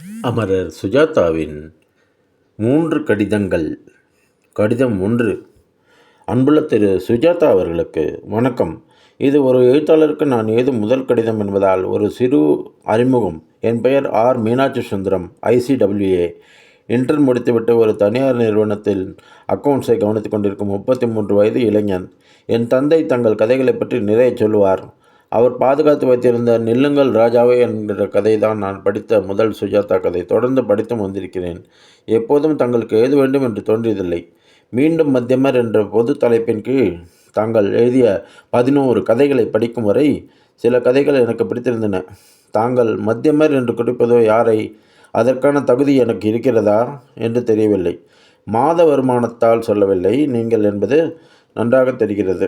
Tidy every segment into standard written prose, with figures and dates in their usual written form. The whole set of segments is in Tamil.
அமரர் சுஜாதாவின் 3 கடிதங்கள். கடிதம் 1. அன்புள்ள திரு சுஜாதா அவர்களுக்கு வணக்கம். இது ஒரு எழுத்தாளருக்கு நான் எழுதும் முதல் கடிதம் என்பதால் ஒரு சிறு அறிமுகம். என் பெயர் R. Meenakshi Sundaram, ICWA. Inter முடித்துவிட்டு ஒரு தனியார் நிறுவனத்தில் அக்கவுண்ட்ஸை கவனித்துக் கொண்டிருக்கும் 33 வயது இளைஞன். என் தந்தை தங்கள் கதைகளை பற்றி நிறைய சொல்லுவார். அவர் பாதுகாத்து வைத்திருந்த நில்லுங்கள் ராஜாவே என்கிற கதை தான் நான் படித்த முதல் சுஜாதா கதை. தொடர்ந்து படித்தும் வந்திருக்கிறேன். எப்போதும் தங்களுக்கு எழுத வேண்டும் என்று தோன்றியதில்லை. மீண்டும் மத்தியமர் என்ற பொது தலைப்பின் கீழ் தாங்கள் எழுதிய 11 கதைகளை படிக்கும் வரை சில கதைகள் எனக்கு பிடித்திருந்தன. தாங்கள் மத்தியமர் என்று குறிப்பதோ யாரை? அதற்கான தகுதி எனக்கு இருக்கிறதா என்று தெரியவில்லை. மாத வருமானத்தால் சொல்லவில்லை நீங்கள் என்பது நன்றாக தெரிகிறது.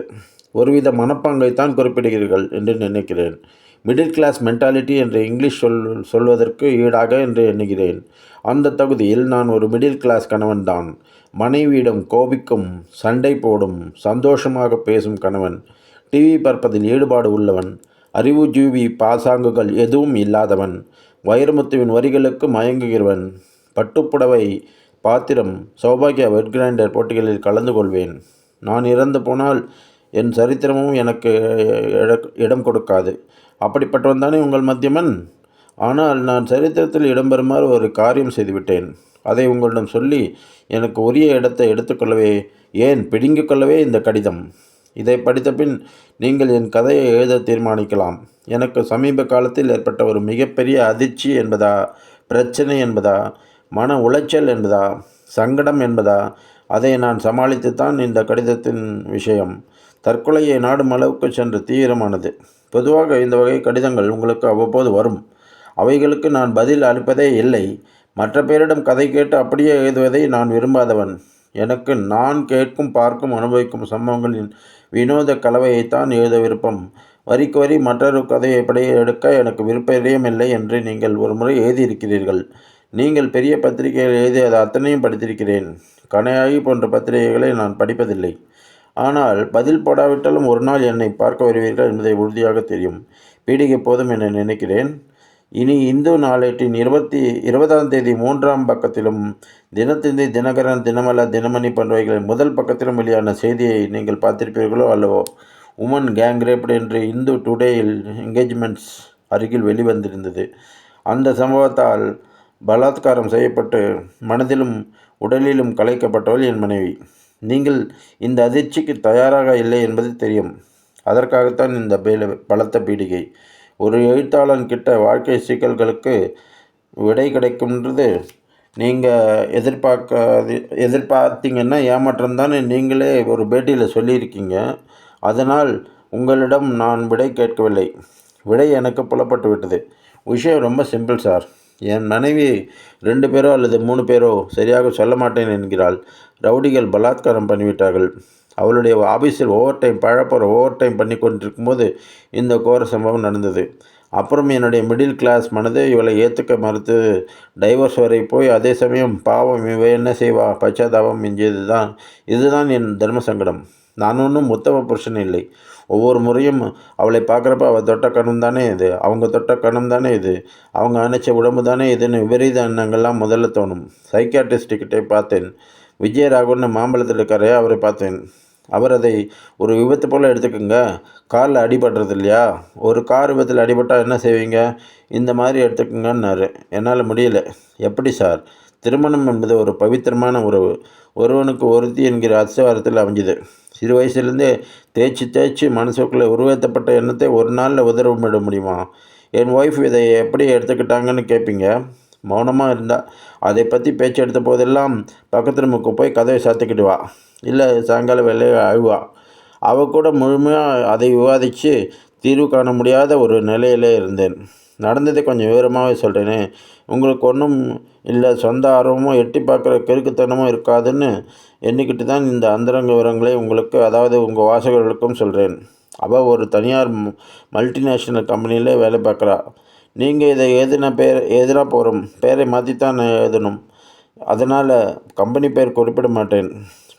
ஒருவித மனப்பாங்கைத்தான் குறிப்பிடுகிறீர்கள் என்று நினைக்கிறேன். மிடில் கிளாஸ் மென்டாலிட்டி என்று இங்கிலீஷ் சொல்வதற்கு ஈடாக என்று எண்ணுகிறேன். அந்த தகுதியில் நான் ஒரு மிடில் கிளாஸ் கணவன்தான். மனைவியிடம் கோபிக்கும், சண்டை போடும், சந்தோஷமாக பேசும் கணவன். டிவி பார்ப்பதில் ஈடுபாடு உள்ளவன். அறிவுஜீவி பாசாங்குகள் எதுவும் இல்லாதவன். வைரமுத்துவின் வரிகளுக்கு மயங்குகிறவன். பட்டுப்புடவை, பாத்திரம், சௌபாகியா வெட் கிரைண்டர் போட்டிகளில் கலந்து கொள்வேன். நான் இறந்து போனால் என் சரித்திரமும் எனக்கு இடம் கொடுக்காது. அப்படிப்பட்டவன் தானே உங்கள் மத்தியமன்? ஆனால் நான் சரித்திரத்தில் இடம்பெறுமாறு ஒரு காரியம் செய்துவிட்டேன். அதை உங்களிடம் சொல்லி எனக்கு உரிய இடத்தை எடுத்துக்கொள்ளவே, ஏன் பிடுங்கிக் கொள்ளவே இந்த கடிதம். இதை படித்த பின் நீங்கள் என் கதையை எழுத தீர்மானிக்கலாம். எனக்கு சமீப காலத்தில் ஏற்பட்ட ஒரு மிகப்பெரிய அதிர்ச்சி என்பதா, பிரச்சனை என்பதா, மன உளைச்சல் என்பதா, சங்கடம் என்பதா, அதை நான் சமாளித்துத்தான் இந்த கடிதத்தின் விஷயம். தற்கொலையை நாடும் அளவுக்கு சென்று தீவிரமானது. பொதுவாக இந்த வகை கடிதங்கள் உங்களுக்கு அவ்வப்போது வரும். அவைகளுக்கு நான் பதில் அளிப்பதே இல்லை. மற்ற பேரிடம் கதை கேட்டு அப்படியே எழுதுவதை நான் விரும்பாதவன். எனக்கு நான் கேட்கும், பார்க்கும், அனுபவிக்கும் சம்பவங்களின் வினோத கலவையைத்தான் எழுத விருப்பம். வரிக்கு வரி மற்றொரு கதையை படையை எடுக்க எனக்கு விருப்பமில்லை என்று நீங்கள் ஒரு முறை எழுதியிருக்கிறீர்கள். நீங்கள் பெரிய பத்திரிகைகள் எழுதியது அத்தனையும் படித்திருக்கிறேன். கனையாகி போன்ற பத்திரிகைகளை நான் படிப்பதில்லை. ஆனால் பதில் போடாவிட்டாலும் ஒரு நாள் என்னை பார்க்க வருவீர்கள் என்பதை உறுதியாக தெரியும். பீடிகை போதும் என நினைக்கிறேன். இனி இந்து நாளேட்டின் 20ஆம் தேதி 3ஆம் பக்கத்திலும், தினத்தந்தி, தினகரன், தினமலர், தினமணி போன்றவைகளின் முதல் பக்கத்திலும் வெளியான செய்தியை நீங்கள் பார்த்திருப்பீர்களோ அல்லவோ? உமன் கேங் ரேப்டு என்று இந்து டுடேயில் என்கேஜ்மெண்ட்ஸ் அருகில் வெளிவந்திருந்தது. அந்த சம்பவத்தால் பலாத்காரம் செய்யப்பட்டு மனதிலும் உடலிலும் கலைக்கப்பட்டவள் என் மனைவி. நீங்கள் இந்த அதிர்ச்சிக்கு தயாராக இல்லை என்பது தெரியும். அதற்காகத்தான் இந்த பலத்த பீடிகை. ஒரு எழுத்தாளன் கிட்ட வாழ்க்கை சிக்கல்களுக்கு விடை கிடைக்கும்ன்றது நீங்கள் எதிர்பார்த்தீங்கன்னா ஏமாற்றம் தானே நீங்களே ஒரு பேட்டியில் சொல்லியிருக்கீங்க. அதனால் உங்களிடம் நான் விடை கேட்கவில்லை. விடை எனக்கு புலப்பட்டு விட்டது. விஷயம் ரொம்ப சிம்பிள் சார். என் மனைவி 2 பேரோ அல்லது 3 பேரோ சரியாக சொல்ல மாட்டேன் என்கிறாள். ரவுடிகள் பலாத்காரம் பண்ணிவிட்டார்கள். அவளுடைய ஆஃபீஸில் ஓவர் டைம் பண்ணி கொண்டிருக்கும்போது இந்த கோர சம்பவம் நடந்தது. அப்புறம் என்னுடைய மிடில் கிளாஸ் மனது இவளை ஏற்றுக்க மறுத்து டைவர்ஸ் வரை போய், அதே சமயம் பாவம் இவ என்ன செய்வா, பச்சாதாபம் மிஞ்சியது இதுதான் என் தர்ம சங்கடம். நான் ஒன்றும் உத்தம புருஷன் இல்லை. ஒவ்வொரு முறையும் அவளை பார்க்குறப்ப அவள் தொட்ட கணம் தானே இது, அவங்க தொட்ட கணம் தானே இது, அவங்க அணைச்ச உடம்பு தானே இதுன்னு விபரீத எண்ணங்கள்லாம் முதல்ல தோணும். சைக்காட்ரிஸ்ட்டுக்கிட்டே பார்த்தேன். விஜயராகவன் மாம்பழத்தில் இருக்காரே, அவரை பார்த்தேன். அவர் அதை ஒரு விபத்து போல் எடுத்துக்கோங்க. காரில் அடிபடுறது இல்லையா? ஒரு கார் விபத்தில் அடிபட்டால் என்ன செய்வீங்க? இந்த மாதிரி எடுத்துக்கோங்கன்னாரு. என்னால் முடியல. எப்படி சார்? திருமணம் என்பது ஒரு பவித்திரமான உறவு. ஒருவனுக்கு ஒருத்தி என்கிற அஸ்திவாரத்தில் அமைஞ்சுது. சிறு வயசுலேருந்தே தேய்ச்சி மனசுக்குள்ளே உருவேற்றப்பட்ட எண்ணத்தை ஒரு நாளில் உதறவிட முடியுமா? என் ஒய்ஃப் இதை எப்படி எடுத்துக்கிட்டாங்கன்னு கேட்பீங்க. மௌனமாக இருந்தால் அதை பற்றி பேச்சு எடுத்த போதெல்லாம் பக்கத்து ரூமுக்கு போய் கதவை சாத்திக்கிடுவா. இல்லை சாயங்கால வேலையை அழுவா. அவள் கூட முழுமையாக அதை விவாதித்து தீர்வு காண முடியாத ஒரு நிலையிலே இருந்தேன். நடந்ததை கொஞ்சம் விவரமாகவே சொல்கிறேனே. உங்களுக்கு ஒன்றும் இல்லை, சொந்த ஆர்வமும் எட்டி பார்க்குற கெருக்குத்தனமும் இருக்காதுன்னு எண்ணிக்கிட்டு தான் இந்த அந்தரங்க விவரங்களை உங்களுக்கு, அதாவது உங்கள் வாசகர்களுக்கும் சொல்கிறேன். அவள் ஒரு தனியார் மல்டிநேஷ்னல் கம்பெனியில் வேலை பார்க்குறா. நீங்கள் இதை எழுதினா போகிறோம், பேரை மாற்றித்தான் எழுதணும். அதனால் கம்பெனி பேர் குறிப்பிட மாட்டேன்.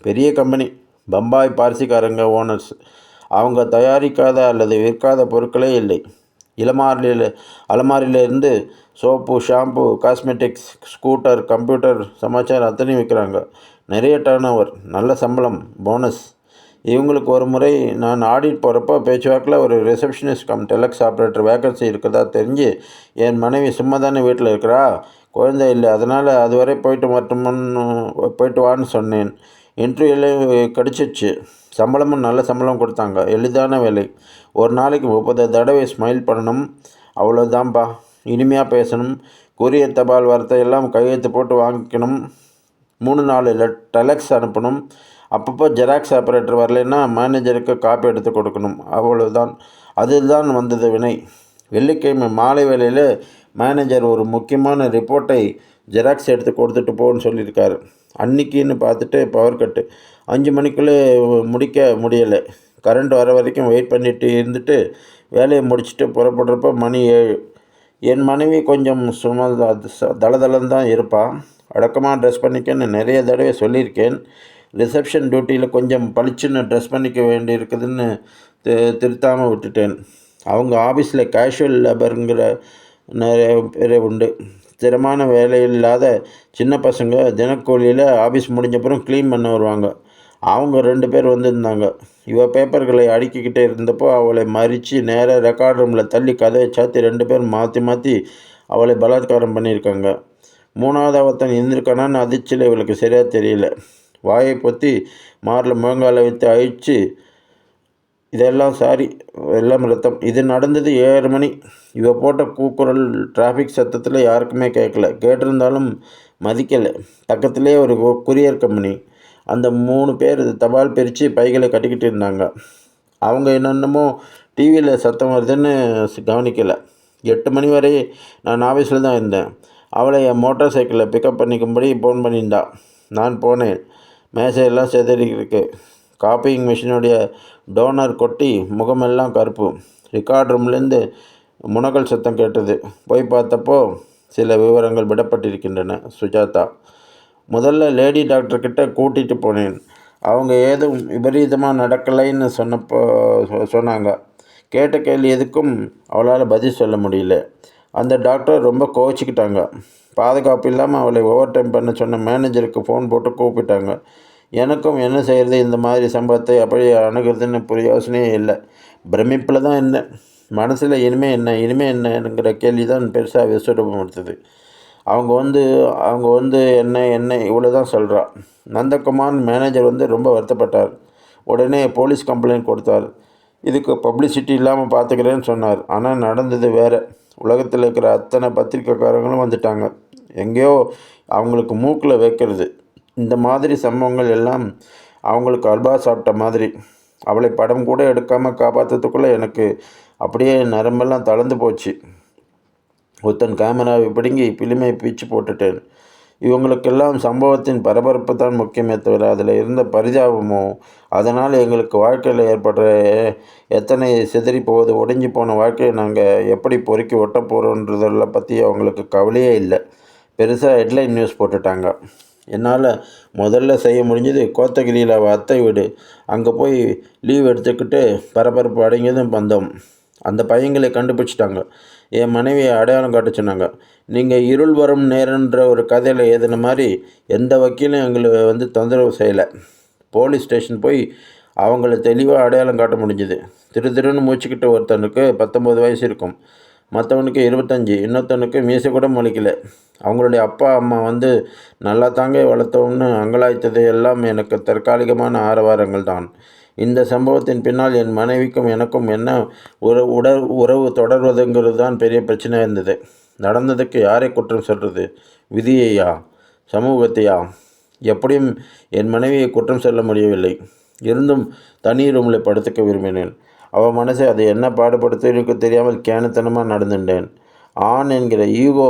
பெரிய கம்பெனி, பம்பாய் பார்சிக்காரங்க ஓனர்ஸ். அவங்க தயாரிக்காத அல்லது விற்காத பொருட்களே இல்லை. அலமாரியிலேருந்து soap, shampoo, cosmetics, scooter, computer, சமாச்சாரம் அத்தனையும் விற்கிறாங்க. நிறைய டர்ன் ஓவர், நல்ல சம்பளம், போனஸ். இவங்களுக்கு ஒரு முறை நான் ஆடிட் போகிறப்போ பேச்சுவாக்கில் ஒரு receptionist come deluxe operator vacancy இருக்கிறதா தெரிஞ்சு, என் மனைவி சும்மா தானே வீட்டில் இருக்கிறா, குழந்தை இல்லை, அதனால் அதுவரை போயிட்டு வான்னு சொன்னேன். இன்டர்வியூவில் கிடச்சிச்சு. சம்பளமும் நல்ல சம்பளம் கொடுத்தாங்க. எளிதான வேலை. ஒரு நாளைக்கு 30 தடவை ஸ்மைல் பண்ணணும். அவ்வளோதான்ப்பா. இனிமையாக பேசணும். கொரியர் தபால் வார்த்தையெல்லாம் கையெழுத்து போட்டு வாங்கிக்கணும். 3-4 டெலக்ஸ் அனுப்பணும். அப்பப்போ ஜெராக்ஸ் ஆப்ரேட்டர் வரலைன்னா மேனேஜருக்கு காப்பி எடுத்து கொடுக்கணும். அவ்வளோதான். அதுதான் வந்தது வினை. வெள்ளிக்கிழமை மாலை வேளையில் மேனேஜர் ஒரு முக்கியமான ரிப்போர்ட்டை ஜெராக்ஸ் எடுத்து கொடுத்துட்டு போன்னு சொல்லியிருக்காரு. அன்றைக்கின்னு பார்த்துட்டு பவர் கட்டு. 5 மணிக்குள்ளே முடிக்க முடியலை. கரண்ட் வர வரைக்கும் வெயிட் பண்ணிட்டு இருந்துட்டு வேலையை முடிச்சுட்டு புறப்படுறப்போ மணி 7. என் மனைவி கொஞ்சம் தளதளன்னு தான் இருப்பாள். அடக்கமாக ட்ரெஸ் பண்ணிக்கன்னு நிறைய தடவை சொல்லியிருக்கேன். ரிசப்ஷன் டியூட்டியில் கொஞ்சம் பளிச்சுன்னு ட்ரெஸ் பண்ணிக்க வேண்டியிருக்குதுன்னு திருத்தாமல் விட்டுட்டேன். அவங்க ஆஃபீஸில் கேஷுவல் லேபருங்கிற நிறைய பேர் உண்டு. ஸ்திரமான வேலையில்லாத சின்ன பசங்க தினக்கூலியில் ஆஃபீஸ் முடிஞ்சப்புறம் க்ளீன் பண்ண வருவாங்க. அவங்க 2 பேர் வந்திருந்தாங்க. இவள் பேப்பர்களை அடுக்கிக்கிட்டே இருந்தப்போ அவளை மறித்து நேராக ரெக்கார்ட் ரூமில் தள்ளி கதையை சாத்தி 2 பேர் மாற்றி மாற்றி அவளை பலாத்காரம் பண்ணியிருக்காங்க. 3வது ஒருத்தன் இருந்திருக்கானான்னு அதிர்ச்சியில் இவளுக்கு சரியாக தெரியல. வாயை பொத்தி மாரில் முழங்கால வைத்து அழிச்சு, இதெல்லாம் சாரி, எல்லாம் ரத்தம். இது நடந்தது 7 மணி. இவ போட்ட கூக்குரல் டிராஃபிக் சத்தத்தில் யாருக்குமே கேட்கல. கேட்டிருந்தாலும் மதிக்கலை. பக்கத்துலேயே ஒரு கொரியர் கம்பெனி. அந்த 3 பேர் தபால் பிரித்து பைகளை கட்டிக்கிட்டு இருந்தாங்க. அவங்க என்னென்னமோ டிவியில் சத்தம் வருதுன்னு கவனிக்கலை. 8 மணி வரை நான் ஆஃபீஸில் தான் இருந்தேன். அவளை என் மோட்டார் சைக்கிளில் பிக்கப் பண்ணிக்கும்படி ஃபோன் பண்ணியிருந்தா. நான் போனேன். மேசையெல்லாம் செதறிருக்கு. காப்பிங் மிஷினுடைய டோனர் கொட்டி முகமெல்லாம் கருப்பு. ரெக்கார்ட் ரூம்லேருந்து முனகல் சத்தம் கேட்டது. போய் பார்த்தப்போ சில விவரங்கள் விடப்பட்டிருக்கின்றன. சுஜாதா. முதல்ல லேடி டாக்டர்கிட்ட கூட்டிகிட்டு போனேன். அவங்க ஏதும் விபரீதமாக நடக்கலைன்னு சொன்னாங்க. கேட்ட கேள்வி எதுக்கும் அவளால் பதில் சொல்ல முடியல. அந்த டாக்டர் ரொம்ப கோச்சிக்கிட்டாங்க. பாதுகாப்பு இல்லாமல் அவளை ஓவர் டைம் பண்ண சொன்ன மேனேஜருக்கு ஃபோன் போட்டு கூப்பிட்டாங்க. எனக்கும் என்ன செய்கிறது, இந்த மாதிரி சம்பவத்தை அப்படி அணுகிறதுன்னு யோசனையே இல்லை. பிரமிப்பில் தான் இருந்தேன். மனசில் இனிமே என்னங்கிற கேள்வி தான் பெருசாக விசுரூபம் எடுத்தது. அவங்க வந்து என்ன இவ்வளோ தான் சொல்கிறா. நந்தகுமார் மேனேஜர் ரொம்ப வருத்தப்பட்டார். உடனே போலீஸ் கம்ப்ளைண்ட் கொடுத்தார். இதுக்கு பப்ளிசிட்டி இல்லாமல் பார்த்துக்கிறேன்னு சொன்னார். ஆனால் நடந்தது வேறு. உலகத்தில் இருக்கிற அத்தனை பத்திரிக்கைக்காரங்களும் வந்துட்டாங்க. எங்கேயோ அவங்களுக்கு மூக்கில் வைக்கிறது. இந்த மாதிரி சம்பவங்கள் எல்லாம் அவங்களுக்கு அல்வா சாப்பிட்ட மாதிரி. அவளை படம் கூட எடுக்காமல் காப்பாற்றுறதுக்குள்ளே எனக்கு அப்படியே நரம்பெல்லாம் தளர்ந்து போச்சு. ஒருத்தன் கேமராவை பிடுங்கி பிலிமை பிச்சு போட்டுட்டேன். இவங்களுக்கெல்லாம் சம்பவத்தின் பரபரப்பு தான் முக்கியமே தவிர அதில் இருந்த பரிதாபமோ, அதனால் எங்களுக்கு வாழ்க்கையில் ஏற்படுற எத்தனை சிதறி போவது, ஒடிஞ்சு போன வாழ்க்கையை நாங்கள் எப்படி பொறுக்கி ஒட்ட போகிறோன்றதெல்லாம் பற்றி அவங்களுக்கு கவலையே இல்லை. பெருசாக ஹெட்லைன் நியூஸ் போட்டுட்டாங்க. என்னால் முதல்ல செய்ய முடிஞ்சது கோத்தகிரியில் அவள் அத்தை வீடு. அங்கே போய் லீவ் எடுத்துக்கிட்டு பரபரப்பு அடங்கியதும் வந்தோம். அந்த பையங்களை கண்டுபிடிச்சிட்டாங்க. என் மனைவியை அடையாளம் காட்ட சொன்னாங்க. நீங்கள் இருள் வரும் நேரன்ற ஒரு கதையில் எழுதின மாதிரி எந்த வக்கீலும் எங்களை தொந்தரவு செய்யலை. போலீஸ் ஸ்டேஷன் போய் அவங்கள தெளிவாக அடையாளம் காட்ட முடிஞ்சுது. திருன்னு மூச்சுக்கிட்ட ஒருத்தனுக்கு 19 வயசு இருக்கும். மற்றவனுக்கு 25. இன்னொருத்தனுக்கு மீசை கூட முளைக்கல. அவங்களுடைய அப்பா அம்மா நல்லா தாங்க வளர்த்தோன்னு அங்கலாய்த்தது எல்லாம் எனக்கு தற்காலிகமான ஆரவாரங்கள் தான். இந்த சம்பவத்தின் பின்னால் என் மனைவிக்கும் எனக்கும் என்ன உறவு தொடர்வதுங்கிறது தான் பெரிய பிரச்சனை இருந்தது. நடந்ததுக்கு யாரை குற்றம் சொல்கிறது? விதியையா? சமூகத்தையா? எப்படியும் என் மனைவியை குற்றம் சொல்ல முடியவில்லை. இருந்தும் தனி ரூமில் படுத்துக்க விரும்பினேன். அவள் மனசை அது என்ன பாடுபடுத்த தெரியாமல் கேனத்தனமாக நடந்துட்டேன். ஆண் என்கிற ஈகோ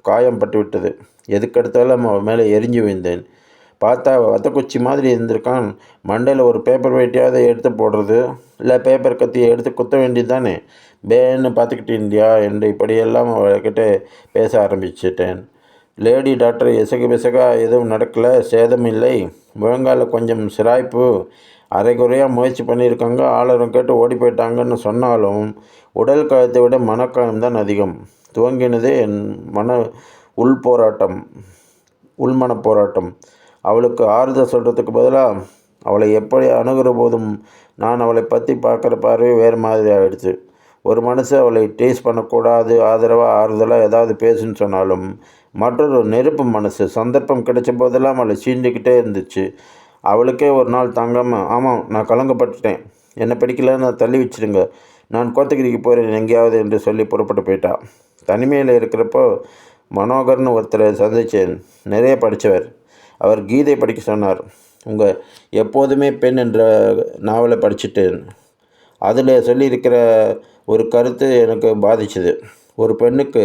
காயம் பட்டுவிட்டது. எதுக்கெடுத்தாலும் அவன் மேலே எரிஞ்சு விழுந்தேன். பார்த்தா வத்தக்குச்சி மாதிரி இருந்திருக்கான். மண்டையில் ஒரு பேப்பர் வெயிட்டியாவது எடுத்து போடுறது, இல்லை பேப்பர் கத்தியை எடுத்து குத்த வேண்டியது தானே. பேன்னு பார்த்துக்கிட்டு இருந்தியா என்று இப்படியெல்லாம் அவர்கிட்ட பேச ஆரம்பிச்சிட்டேன். லேடி டாக்டர் இசகு பிசகா எதுவும் நடக்கலை, சேதம் இல்லை, முழங்கால கொஞ்சம் சிராய்ப்பு, அரைகுறையாக முயற்சி பண்ணியிருக்காங்க, ஆளரம் கேட்டு ஓடி போயிட்டாங்கன்னு சொன்னாலும் உடல் காயத்தை விட மனக்காயம்தான் அதிகம். துவங்கினதே என் உள்மன போராட்டம். அவளுக்கு ஆறுதல் சொல்கிறதுக்கு பதிலாக அவளை எப்படி அணுகிற போதும் நான் அவளை பற்றி பார்க்குற பார்வை வேறு மாதிரி ஆகிடுச்சு. ஒரு மனுஷன் அவளை டீஸ் பண்ணக்கூடாது, ஆதரவாக ஆறுதலாக ஏதாவது பேசுன்னு சொன்னாலும் மற்றொரு நெருப்பு மனசு சந்தர்ப்பம் கிடைச்ச போதெல்லாம் அவளை சீண்டிக்கிட்டே இருந்துச்சு. அவளுக்கே ஒரு நாள் தாங்காமல், ஆமாம் நான் கலங்கப்பட்டுட்டேன், என்னை பிடிக்கலன்னு தள்ளி வச்சுடுங்க, நான் கோத்தகிரிக்கு போகிறேன் எங்கேயாவது என்று சொல்லி புறப்பட்டு போயிட்டா. தனிமையில் இருக்கிறப்போ மனோகர்னு ஒருத்தரை சந்தித்தேன். நிறைய படித்தவர். அவர் கீதை படிக்க சொன்னார். உங்கள் எப்போதுமே பெண் என்ற நாவலை படிச்சுட்டேன். அதில் சொல்லியிருக்கிற ஒரு கருத்து எனக்கு பாதிச்சுது. ஒரு பெண்ணுக்கு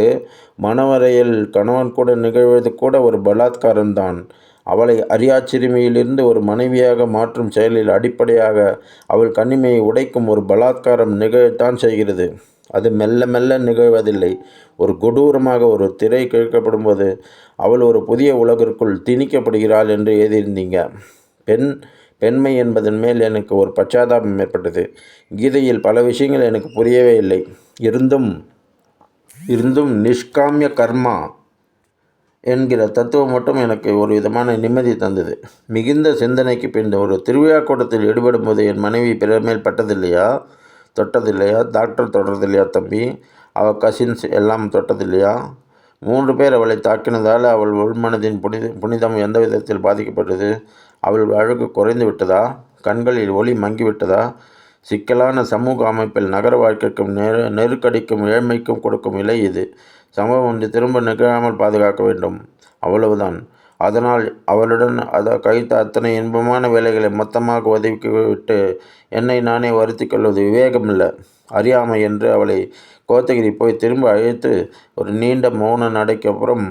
மனவரையில் கணவன் கூட நிகழ்வது கூட ஒரு பலாத்காரம்தான். அவளை அரியாச்சிறுமியிலிருந்து ஒரு மனைவியாக மாற்றும் செயலில் அடிப்படையாக அவள் கண்ணிமையை உடைக்கும் ஒரு பலாத்காரம் நிகழத்தான் செய்கிறது. அது மெல்ல மெல்ல நிகழ்வதில்லை. ஒரு கொடூரமாக ஒரு திரை கிழக்கப்படும்போது அவள் ஒரு புதிய உலகிற்குள் திணிக்கப்படுகிறாள் என்று எழுதியிருந்தீங்க. பெண்மை என்பதன் மேல் எனக்கு ஒரு பச்சாதாபம் ஏற்பட்டது. கீதையில் பல விஷயங்கள் எனக்கு புரியவே இல்லை. இருந்தும் நிஷ்காமிய கர்மா என்கிற தத்துவம் மட்டும் எனக்கு ஒரு விதமான நிம்மதி தந்தது. மிகுந்த சிந்தனைக்கு பின் ஒரு திருவிழா கூட்டத்தில் ஈடுபடும் போது என் மனைவி பிறர் மேல் தொட்டதில்லையா? டாக்டர் தொடரதில்லையா? தம்பி, அவள் கசின்ஸ் எல்லாம் தொட்டதில்லையா? 3 பேர் அவளை தாக்கினதால் அவள் உள்மனதின் புனிதம் எந்த விதத்தில் பாதிக்கப்பட்டது? அவள் அழகு குறைந்து விட்டதா? கண்களில் ஒளி மங்கிவிட்டதா? சிக்கலான சமூக அமைப்பில் நகர வாழ்க்கைக்கும் நெருக்கடிக்கும் ஏழ்மைக்கும் கொடுக்கும் விலை இது. சம்பவம் ஒன்று திரும்ப நிகழாமல் பாதுகாக்க வேண்டும், அவ்வளவுதான். அதனால் அவளுடன் கழித்த அத்தனை இன்பமான வேலைகளை மொத்தமாக ஒதுக்கிவிட்டு என்னை நானே வருத்தி கொள்வது விவேகமில்லை, அறியாமை என்று அவளை கோத்தகிரி போய் திரும்ப அழைத்து ஒரு நீண்ட மௌன நடைக்கு அப்புறம்,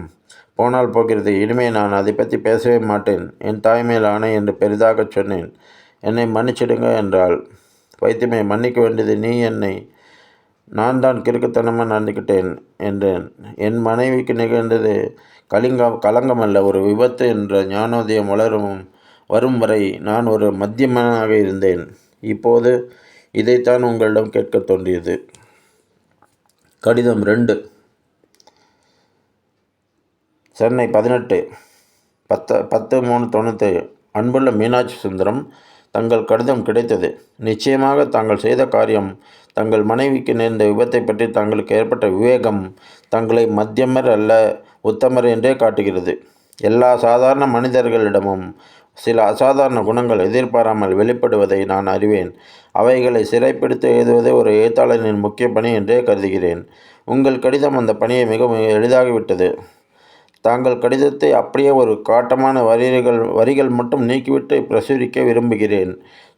போனால் போகிறது, இனிமேல் நான் அதை பற்றி பேசவே மாட்டேன், என் தாய்மேல் ஆணை என்று பெரிதாக சொன்னேன். என்னை மன்னிச்சிடுங்க என்றாள். வைத்தியமே, மன்னிக்க வேண்டியது நீ, நான் தான் கிறுக்குத்தனமாக நடந்துக்கிட்டேன் என்றேன். என் மனைவிக்கு நிகழ்ந்தது களங்கமல்ல, ஒரு விபத்து என்ற ஞானோதயம் வரும் வரை நான் ஒரு மத்தியமனாக இருந்தேன். இப்போது இதைத்தான் உங்களிடம் கேட்க தோன்றியது. கடிதம் 2. சென்னை 18/10/397. அன்புள்ள மீனாட்சி சுந்தரம், தங்கள் கடிதம் கிடைத்தது. நிச்சயமாக தாங்கள் செய்த காரியம், தங்கள் மனைவிக்கு நேர்ந்த விபத்தை பற்றி தங்களுக்கு ஏற்பட்ட விவேகம் தங்களை மத்தியமர் அல்ல உத்தமர் என்றே காட்டுகிறது. எல்லா சாதாரண மனிதர்களிடமும் சில அசாதாரண குணங்கள் எதிர்பாராமல் வெளிப்படுவதை நான் அறிவேன். அவைகளை சிறைப்பிடித்து எழுதுவதே ஒரு எழுத்தாளரின் முக்கிய பணி என்றே கருதுகிறேன். உங்கள் கடிதம் அந்த பணியை மிகவும் எளிதாகிவிட்டது. தாங்கள் கடிதத்தை அப்படியே ஒரு காட்டமான வரிகள் மட்டும் நீக்கிவிட்டு பிரசுரிக்க விரும்புகிறேன்.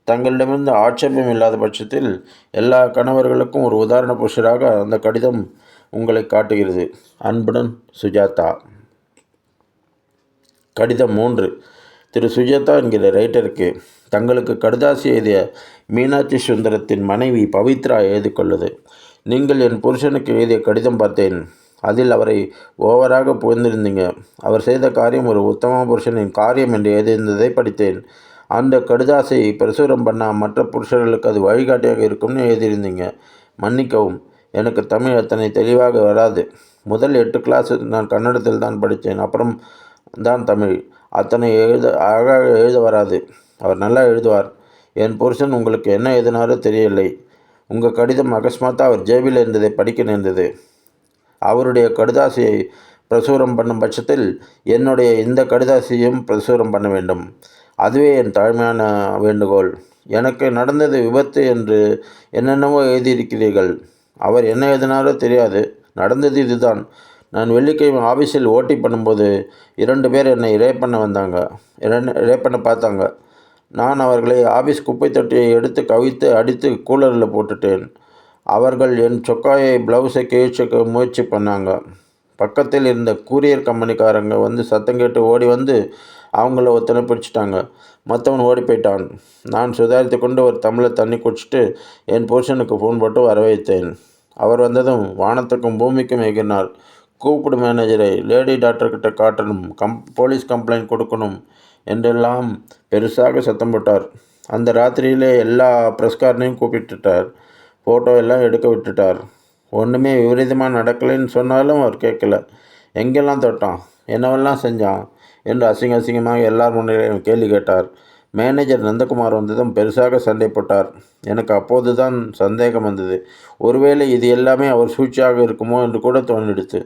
தங்களிடமிருந்து ஆட்சேபம் இல்லாத பட்சத்தில் எல்லா கணவர்களுக்கும் ஒரு உதாரண புருஷராக அந்த கடிதம் உங்களை காட்டுகிறது. அன்புடன், சுஜாதா. கடிதம் 3. திரு சுஜாதா என்கிற ரைட்டருக்கு தங்களுக்கு கடிதாசி எழுதிய மீனாட்சி சுந்தரத்தின் மனைவி பவித்ரா எழுதிக்கொள்ளுது. நீங்கள் என் புருஷனுக்கு எழுதிய கடிதம் பார்த்தேன். அதில் அவரை ஓவராக புகழ்ந்திருந்தீங்க. அவர் செய்த காரியம் ஒரு உத்தம புருஷனின் காரியம் என்று எழுதியிருந்ததை படித்தேன். அந்த கடிதாசை பிரசுரம் பண்ண மற்ற புருஷர்களுக்கு அது வழிகாட்டியாக இருக்கும்னு எழுதியிருந்தீங்க. மன்னிக்கவும், எனக்கு தமிழ் அத்தனை தெளிவாக வராது. முதல் 8 கிளாஸ் நான் கன்னடத்தில் தான் படித்தேன், அப்புறம் தான் தமிழ். அத்தனை அழகாக எழுத வராது. அவர் நல்லா எழுதுவார். என் புருஷன் உங்களுக்கு என்ன எழுதினாரோ தெரியவில்லை. உங்கள் கடிதம் அகஸ்மாத்தாக அவர் ஜேபில் இருந்ததை படிக்க நேர்ந்தது. அவருடைய கடிதாசியை பிரசுரம் பண்ணும் பட்சத்தில் என்னுடைய இந்த கடிதாசியையும் பிரசுரம் பண்ண வேண்டும். அதுவே என் தாழ்மையான வேண்டுகோள். எனக்கு நடந்தது விபத்து என்று என்னென்னவோ எழுதியிருக்கிறீர்கள். அவர் என்ன எழுதினாரோ தெரியாது. நடந்தது இதுதான். நான் வெள்ளிக்கிழமை ஆஃபீஸில் ஓட்டி பண்ணும்போது 2 பேர் என்னை ரேப் பண்ண பார்த்தாங்க. நான் அவர்களை ஆஃபீஸ் குப்பை தொட்டியை எடுத்து கவிழ்த்து அடித்து கூலரில் போட்டுட்டேன். அவர்கள் என் சொக்காயை ப்ளவுஸை கிழிச்ச முயற்சி பண்ணாங்க. பக்கத்தில் இருந்த கூரியர் கம்பெனிக்காரங்க வந்து சத்தம் கேட்டு ஓடி வந்து அவங்கள ஒருத்தனை பிடிச்சிட்டாங்க. மற்றவன் ஓடி போயிட்டான். நான் சுதாரித்து கொண்டு ஒரு டம்ளர் தண்ணி குடிச்சிட்டு என் புருஷனுக்கு ஃபோன் போட்டு வர வைத்தேன். அவர் வந்ததும் வானத்துக்கும் பூமிக்கும் எகினார். கூப்பிடு மேனேஜரை, லேடி டாக்டர்கிட்ட காட்டணும், போலீஸ் கம்ப்ளைண்ட் கொடுக்கணும் என்றெல்லாம் பெருசாக சத்தம் போட்டார். அந்த ராத்திரியிலே எல்லா ப்ரெஸ்காரனையும் கூப்பிட்டுட்டார். ஃபோட்டோ எல்லாம் எடுக்க விட்டுட்டார். ஒன்றுமே விபரீதமாக நடக்கலைன்னு சொன்னாலும் அவர் கேட்கல. எங்கெல்லாம் தொட்டான், என்னவெல்லாம் செஞ்சான் என்று அசிங்கமாக எல்லார் முன்னிலையும் கேள்வி கேட்டார். மேனேஜர் நந்தகுமார் வந்ததும் பெருசாக சண்டை போட்டார். எனக்கு அப்போது தான் சந்தேகம் வந்தது. ஒருவேளை இது எல்லாமே அவர் சூழ்ச்சியாக இருக்குமோ என்று கூட தோணிடுச்சு.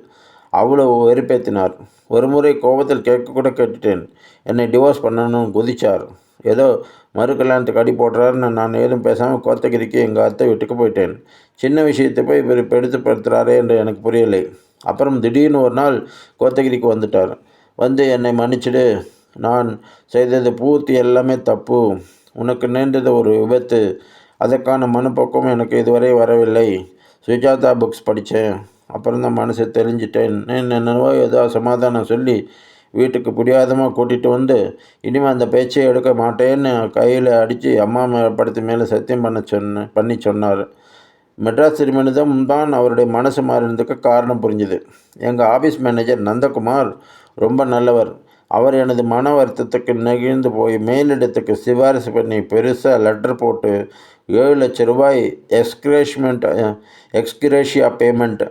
அவ்வளவு வெறுப்பேற்றினார். ஒரு முறை கோபத்தில் கேட்க கூட கேட்டுட்டேன். என்னை டிவோர்ஸ் பண்ணணும்னு குதிச்சார். ஏதோ மறு கல்யாணத்துக்கு அடி போடுறாருன்னு நான் ஏதும் பேசாமல் கோத்தகிரிக்கு எங்கள் அத்தை வீட்டுக்கு போயிட்டேன். சின்ன விஷயத்தை போய் இவர் பெருத்துப்படுத்துகிறாரே என்று எனக்கு புரியலை. அப்புறம் திடீர்னு ஒரு நாள் கோத்தகிரிக்கு வந்துட்டார். வந்து என்னை மன்னிச்சிடு, நான் செய்தது பூர்த்தி எல்லாமே தப்பு, உனக்கு நேர்ந்தது ஒரு விபத்து, அதற்கான மனப்போக்கம் எனக்கு இதுவரை வரவில்லை. சுஜாதா புக்ஸ் படித்தேன், அப்புறம் தான் மனசை தெரிஞ்சிட்டேன். என்னென்னவோ ஏதோ சமாதானம் சொல்லி வீட்டுக்கு பிடிவாதமாக கூட்டிகிட்டு வந்து இனிமேல் அந்த பேச்சை எடுக்க மாட்டேன்னு கையில் அடித்து அம்மா படத்து மேலே சத்தியம் பண்ணி சொன்னார். மெட்ராஸ் திரும்பினதும் தான் அவருடைய மனசு மாறினதுக்கு காரணம் புரிஞ்சுது. எங்கள் ஆஃபீஸ் மேனேஜர் நந்தகுமார் ரொம்ப நல்லவர். அவர் எனது மன வருத்தத்துக்கு நெகிழ்ந்து போய் மேலிடத்துக்கு சிபாரிசு பண்ணி பெருசாக லெட்டர் போட்டு 7 லட்ச ரூபாய் ex gratia payment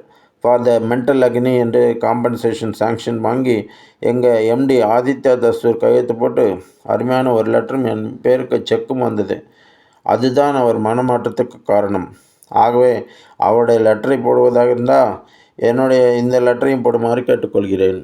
for the mental அக்னி என்று காம்பன்சேஷன் சாங்ஷன் வாங்கி எங்கள் எம்டி ஆதித்யா தஸ்தூர் கையெழுத்து போட்டு அருமையான ஒரு லெட்டரும் என் பேருக்கு செக்கும் வந்தது. அதுதான் அவர் மனமாற்றத்துக்கு காரணம். ஆகவே அவருடைய லெட்டரை போடுவதாக இருந்தால் என்னுடைய இந்த லெட்டரையும் போடுமாறு கேட்டுக்கொள்கிறேன்.